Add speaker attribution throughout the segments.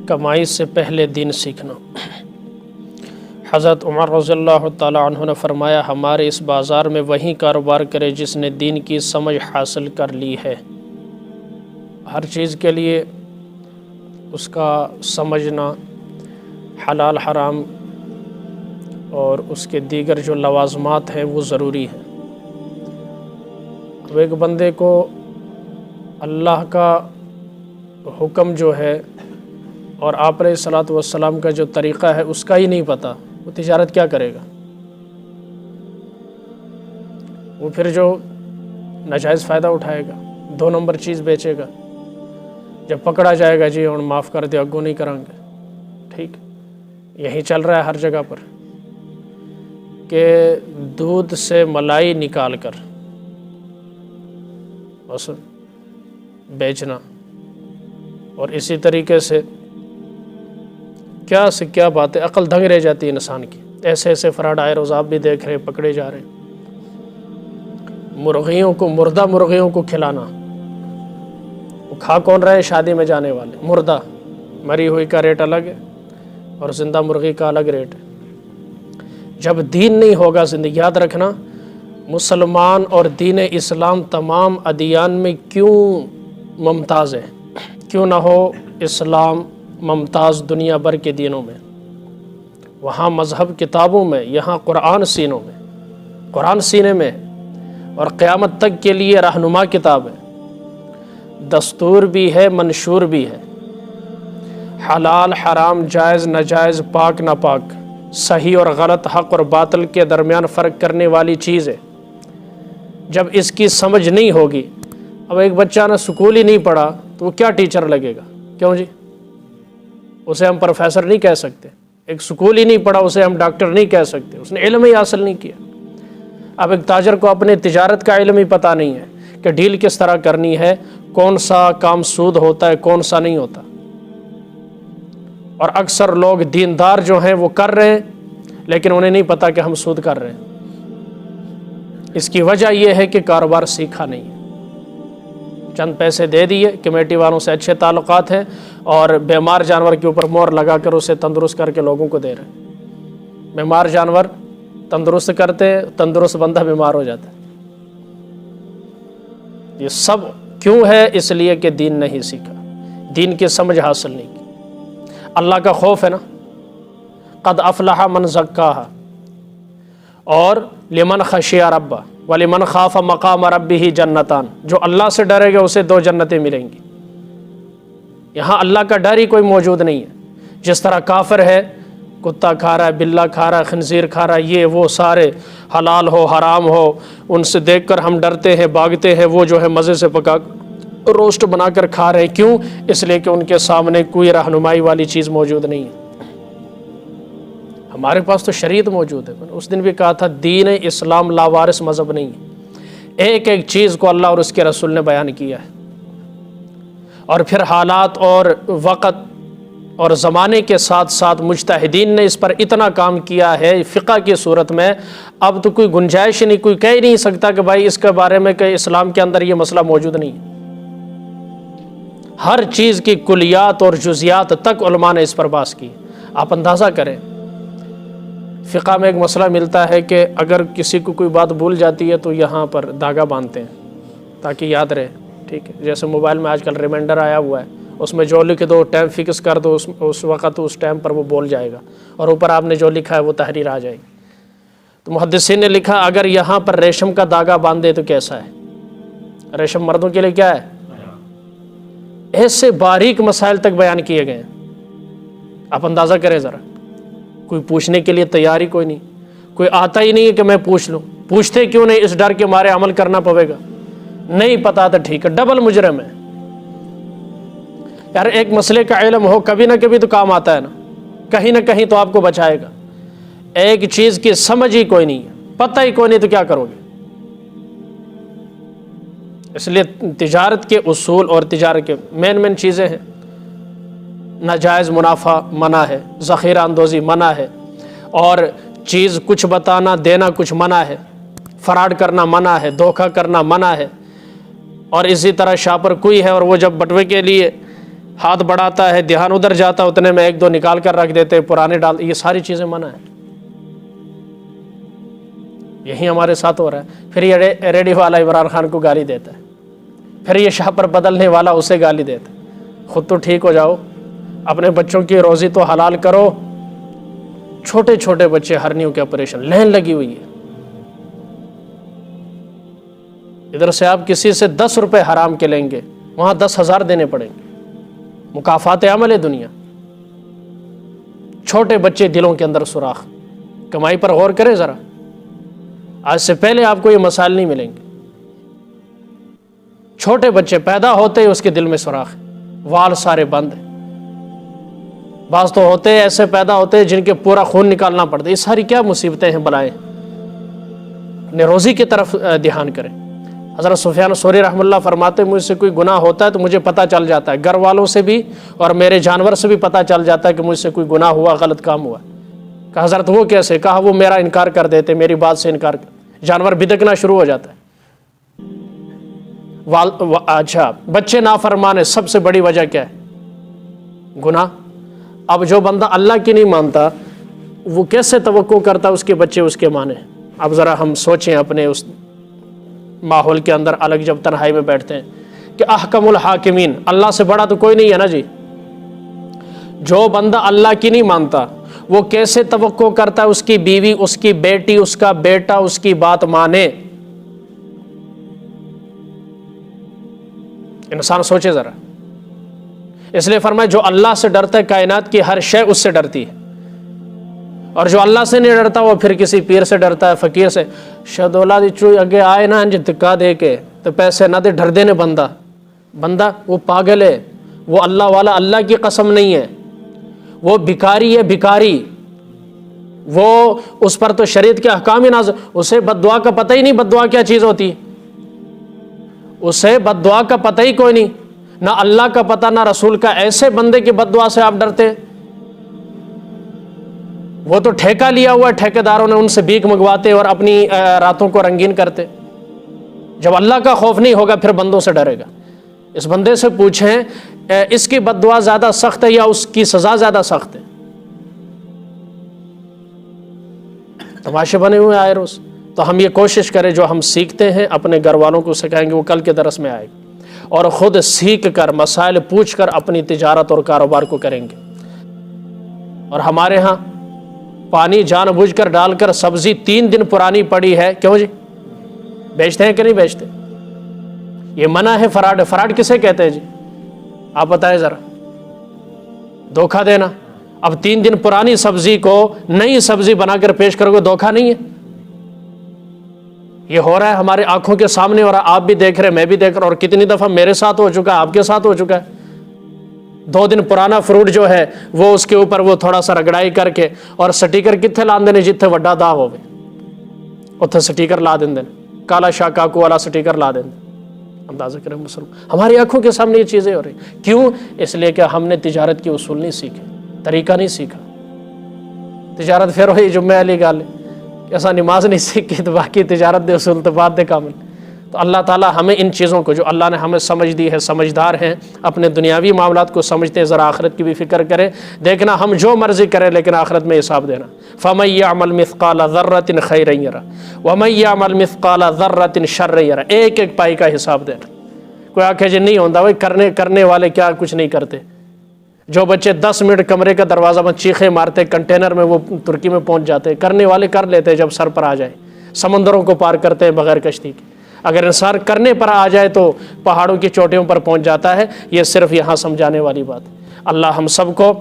Speaker 1: کمائی سے پہلے دین سیکھنا۔ حضرت عمر رضی اللہ تعالیٰ عنہ نے فرمایا، ہمارے اس بازار میں وہی کاروبار کرے جس نے دین کی سمجھ حاصل کر لی ہے۔ ہر چیز کے لیے اس کا سمجھنا، حلال حرام اور اس کے دیگر جو لوازمات ہیں وہ ضروری ہیں۔ اب ایک بندے کو اللہ کا حکم جو ہے اور آپ علیہ الصلاۃ والسلام کا جو طریقہ ہے اس کا ہی نہیں پتہ، وہ تجارت کیا کرے گا؟ وہ پھر جو ناجائز فائدہ اٹھائے گا، 2 نمبر چیز بیچے گا، جب پکڑا جائے گا جی اور معاف کر دے، اگوں نہیں کریں گے، ٹھیک؟ یہی چل رہا ہے ہر جگہ پر کہ دودھ سے ملائی نکال کر بس بیچنا، اور اسی طریقے سے کیا سے کیا باتیں عقل دنگ رہ جاتی ہے انسان کی۔ ایسے ایسے فراڈ آئے، روز آپ بھی دیکھ رہے، پکڑے جا رہے۔ مرغیوں کو، مردہ مرغیوں کو کھلانا، وہ کھا کون رہے؟ شادی میں جانے والے۔ مردہ مری ہوئی کا ریٹ الگ ہے اور زندہ مرغی کا الگ ریٹ ہے۔ جب دین نہیں ہوگا زندگی، یاد رکھنا، مسلمان اور دین اسلام تمام ادیان میں کیوں ممتاز ہے؟ کیوں نہ ہو اسلام ممتاز دنیا بھر کے دینوں میں؟ وہاں مذہب کتابوں میں، یہاں قرآن سینوں میں، قرآن سینے میں، اور قیامت تک کے لیے رہنما کتاب ہے، دستور بھی ہے، منشور بھی ہے، حلال حرام، جائز ناجائز، پاک ناپاک، صحیح اور غلط، حق اور باطل کے درمیان فرق کرنے والی چیز ہے۔ جب اس کی سمجھ نہیں ہوگی، اب ایک بچہ نے سکول ہی نہیں پڑھا تو وہ کیا ٹیچر لگے گا؟ کیوں جی؟ اسے ہم پروفیسر نہیں کہہ سکتے۔ ایک سکول ہی نہیں پڑھا اسے ہم ڈاکٹر نہیں کہہ سکتے، اس نے علم ہی حاصل نہیں کیا۔ اب ایک تاجر کو اپنے تجارت کا علم ہی پتہ نہیں ہے کہ ڈیل کس طرح کرنی ہے، کون سا کام سود ہوتا ہے، کون سا نہیں ہوتا۔ اور اکثر لوگ دیندار جو ہیں وہ کر رہے ہیں لیکن انہیں نہیں پتا کہ ہم سود کر رہے ہیں۔ اس کی وجہ یہ ہے کہ کاروبار سیکھا نہیں ہے، چند پیسے دے دیے، کمیٹی والوں سے اچھے تعلقات ہیں، اور بیمار جانور کے اوپر مور لگا کر اسے تندرست کر کے لوگوں کو دے رہے ہیں۔ بیمار جانور تندرست کرتے، تندرست بندہ بیمار ہو جاتا ہے۔ یہ سب کیوں ہے؟ اس لیے کہ دین نہیں سیکھا، دین کی سمجھ حاصل نہیں کی۔ اللہ کا خوف ہے نا، قد افلح من زکاہا، اور لمن خشی ربہ ولمن خاف مقام ربہ جنتان، جو اللہ سے ڈرے گا اسے 2 جنتیں ملیں گی۔ یہاں اللہ کا ڈر ہی کوئی موجود نہیں ہے۔ جس طرح کافر ہے، کتا کھا رہا ہے، بلّا کھا رہا ہے، خنزیر کھا رہا ہے، یہ وہ سارے حلال ہو حرام ہو، ان سے دیکھ کر ہم ڈرتے ہیں، بھاگتے ہیں، وہ جو ہے مزے سے پکا روسٹ بنا کر کھا رہے ہیں۔ کیوں؟ اس لیے کہ ان کے سامنے کوئی رہنمائی والی چیز موجود نہیں ہے۔ ہمارے پاس تو شریعت موجود ہے۔ میں نے اس دن بھی کہا تھا، دین اسلام لاوارث مذہب نہیں ہے، ایک ایک چیز کو اللہ اور اس کے رسول نے بیان کیا ہے، اور پھر حالات اور وقت اور زمانے کے ساتھ ساتھ مجتہدین نے اس پر اتنا کام کیا ہے فقہ کی صورت میں، اب تو کوئی گنجائش نہیں، کوئی کہہ نہیں سکتا کہ بھائی اس کے بارے میں کہ اسلام کے اندر یہ مسئلہ موجود نہیں ہے۔ ہر چیز کی کلیات اور جزیات تک علماء نے اس پر بحث کی۔ آپ اندازہ کریں، فقہ میں ایک مسئلہ ملتا ہے کہ اگر کسی کو کوئی بات بھول جاتی ہے تو یہاں پر دھاگا باندھتے ہیں تاکہ یاد رہے، ٹھیک ہے؟ جیسے موبائل میں آج کل ریمائنڈر آیا ہوا ہے، اس میں جو لکھ دو، ٹائم فکس کر دو، اس وقت اس ٹائم پر وہ بول جائے گا، اور اوپر آپ نے جو لکھا ہے وہ تحریر آ جائے گی۔ تو محدثین نے لکھا اگر یہاں پر ریشم کا دھاگا باندھے تو کیسا ہے؟ ریشم مردوں کے لیے کیا ہے؟ ایسے باریک مسائل تک بیان کیے گئے ہیں۔ آپ اندازہ کریں ذرا، کوئی پوچھنے کے لیے تیار ہی کوئی نہیں، کوئی آتا ہی نہیں ہے کہ میں پوچھ لوں۔ پوچھتے کیوں نہیں؟ اس ڈر کے مارے عمل کرنا پڑے گا، نہیں پتا تو ٹھیک ہے، ڈبل مجرم ہے۔ یار ایک مسئلے کا علم ہو، کبھی نہ کبھی تو کام آتا ہے نا، کہیں نہ کہیں تو آپ کو بچائے گا۔ ایک چیز کی سمجھ ہی کوئی نہیں ہے، پتہ ہی کوئی نہیں، تو کیا کرو گے؟ اس لیے تجارت کے اصول اور تجارت کے مین چیزیں ہیں، ناجائز منافع منع ہے، ذخیرہ اندوزی منع ہے، اور چیز کچھ بتانا دینا کچھ منع ہے، فراڈ کرنا منع ہے، دھوکہ کرنا منع ہے۔ اور اسی طرح شاپر کوئی ہے اور وہ جب بٹوے کے لیے ہاتھ بڑھاتا ہے، دھیان ادھر جاتا ہے، اتنے میں ایک دو نکال کر رکھ دیتے، پرانے ڈال، یہ ساری چیزیں منع ہیں۔ یہی ہمارے ساتھ ہو رہا ہے۔ پھر یہ ریڈی والا عمران خان کو گالی دیتا ہے، پھر یہ شاہ پر بدلنے والا اسے گالی دیتا ہے۔ خود تو ٹھیک ہو جاؤ، اپنے بچوں کی روزی تو حلال کرو۔ چھوٹے چھوٹے بچے ہرنیوں کے آپریشن، لین لگی ہوئی ہے، ادھر سے آپ کسی سے 10 روپے حرام کے لیں گے، وہاں 10,000 دینے پڑیں گے، مکافات عمل ہے دنیا۔ چھوٹے بچے دلوں کے اندر سوراخ، کمائی پر غور کریں ذرا، آج سے پہلے آپ کو یہ مسائل نہیں ملیں گے۔ چھوٹے بچے پیدا ہوتے ہی اس کے دل میں سوراخ، وال سارے بند ہیں، بعض تو ہوتے ایسے پیدا ہوتے ہیں جن کے پورا خون نکالنا پڑتا ہے۔ یہ ساری کیا مصیبتیں ہیں، بلائیں۔ اپنے روزی کی طرف دھیان کریں۔ حضرت سفیان ثوری رحمہ اللہ فرماتے ہیں، مجھ سے کوئی گناہ ہوتا ہے تو مجھے پتہ چل جاتا ہے، گھر والوں سے بھی اور میرے جانور سے بھی پتہ چل جاتا ہے کہ مجھ سے کوئی گناہ ہوا، غلط کام ہوا۔ کہا حضرت وہ کیسے؟ کہا وہ میرا انکار کر دیتے، میری بات سے انکار کر، جانور بدکنا شروع ہو جاتا ہے۔ اچھا، بچے نافرمان ہیں، سب سے بڑی وجہ کیا ہے؟ گناہ۔ اب جو بندہ اللہ کی نہیں مانتا وہ کیسے توقع کرتا اس کے بچے اس کے مانے؟ اب ذرا ہم سوچیں اپنے اس ماحول کے اندر، الگ جب تنہائی میں بیٹھتے ہیں، کہ احکم الحاکمین، اللہ سے بڑا تو کوئی نہیں ہے نا جی۔ جو بندہ اللہ کی نہیں مانتا وہ کیسے توقع کرتا ہے اس کی بیوی، اس کی بیٹی، اس کا بیٹا اس کی بات مانے؟ انسان سوچے ذرا۔ اس لیے فرمایا جو اللہ سے ڈرتا ہے کائنات کی ہر شے اس سے ڈرتی ہے، اور جو اللہ سے نہیں ڈرتا وہ پھر کسی پیر سے ڈرتا ہے، فقیر سے۔ شہدولہ دی چوئی اگے آئے نا انج دکا دے کے تو پیسے نہ دے، ڈر دینے بندہ وہ پاگل ہے، وہ اللہ والا اللہ کی قسم نہیں ہے، وہ بھکاری ہے، بھکاری۔ وہ اس پر تو شریعت کے احکام ہی نازل، اسے بد دعا کا پتہ ہی نہیں بد دعا کیا چیز ہوتی، اسے بد دعا کا پتہ ہی کوئی نہیں، نہ اللہ کا پتہ نہ رسول کا۔ ایسے بندے کی بد دعا سے آپ ڈرتے ہیں؟ وہ تو ٹھیکہ لیا ہوا ہے، ٹھیکیداروں نے ان سے بھیک منگواتے اور اپنی راتوں کو رنگین کرتے۔ جب اللہ کا خوف نہیں ہوگا پھر بندوں سے ڈرے گا۔ اس بندے سے پوچھیں اس کی بد دعا زیادہ سخت ہے یا اس کی سزا زیادہ سخت ہے؟ تماشے بنے ہوئے آئے روز۔ تو ہم یہ کوشش کریں جو ہم سیکھتے ہیں اپنے گھر والوں کو سکھائیں گے، وہ کل کے درس میں آئے گا، اور خود سیکھ کر مسائل پوچھ کر اپنی تجارت اور کاروبار کو کریں گے۔ اور ہمارے ہاں پانی جان بوجھ کر ڈال کر سبزی 3 دن پرانی پڑی ہے، کیوں جی؟ بیچتے ہیں کہ نہیں بیچتے؟ یہ منع ہے، فراڈ ہے۔ فراڈ کسے کہتے ہیں جی؟ آپ بتائیں ذرا۔ دھوکہ دینا۔ اب 3 دن پرانی سبزی کو نئی سبزی بنا کر پیش کرو گے، دھوکہ نہیں ہے؟ یہ ہو رہا ہے ہمارے آنکھوں کے سامنے، اور آپ بھی دیکھ رہے، میں بھی دیکھ رہا ہوں، اور کتنی دفعہ میرے ساتھ ہو چکا ہے، آپ کے ساتھ ہو چکا ہے۔ 2 دن پرانا فروٹ جو ہے وہ اس کے اوپر وہ تھوڑا سا رگڑائی کر کے اور سٹیکر کتنے لان دینے جتنے وڈا داغ ہوئے اتنے سٹیکر لا دیں، کالا شاہ کاکو والا سٹیکر لا دیں۔ اندازہ کریں مسلم ہماری آنکھوں کے سامنے یہ چیزیں ہو رہی، کیوں؟ اس لیے کہ ہم نے تجارت کے اصول نہیں سیکھے، طریقہ نہیں سیکھا۔ تجارت پھر وہی جمعہ علی گال ایسا نماز نہیں سیکھی تو باقی تجارت دے اصول تو بات دے کامل۔ تو اللہ تعالیٰ ہمیں ان چیزوں کو جو اللہ نے ہمیں سمجھ دی ہے، سمجھدار ہیں، اپنے دنیاوی معاملات کو سمجھتے ہیں، ذرا آخرت کی بھی فکر کریں۔ دیکھنا ہم جو مرضی کریں لیکن آخرت میں حساب دینا۔ فَمَن يَعْمَلْ مِثْقَالَ ذَرَّةٍ خَيْرًا يَرَهُ وَمَن يَعْمَلْ مِثْقَالَ ذَرَّةٍ شَرًّا يَرَهُ۔ ایک ایک پائی کا حساب دینا۔ کوئی آنکھیں جی نہیں ہوتا بھائی، کرنے والے کیا کچھ نہیں کرتے۔ جو بچے 10 منٹ کمرے کا دروازہ بند چیخیں مارتے، کنٹینر میں وہ ترکی میں پہنچ جاتے، کرنے والے کر لیتے جب سر پر آ جائے، سمندروں کو پار کرتے ہیں بغیر کشتی کے۔ اگر انسان کرنے پر آ جائے تو پہاڑوں کی چوٹیوں پر پہنچ جاتا ہے۔ یہ صرف یہاں سمجھانے والی بات ہے۔ اللہ ہم سب کو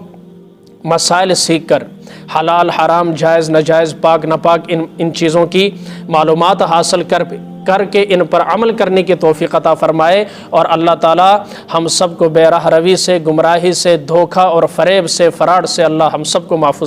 Speaker 1: مسائل سیکھ کر حلال حرام جائز ناجائز پاک ناپاک ان چیزوں کی معلومات حاصل کر کے ان پر عمل کرنے کی توفیق عطا فرمائے، اور اللہ تعالی ہم سب کو بے راہ روی سے، گمراہی سے، دھوکہ اور فریب سے، فراڈ سے اللہ ہم سب کو محفوظ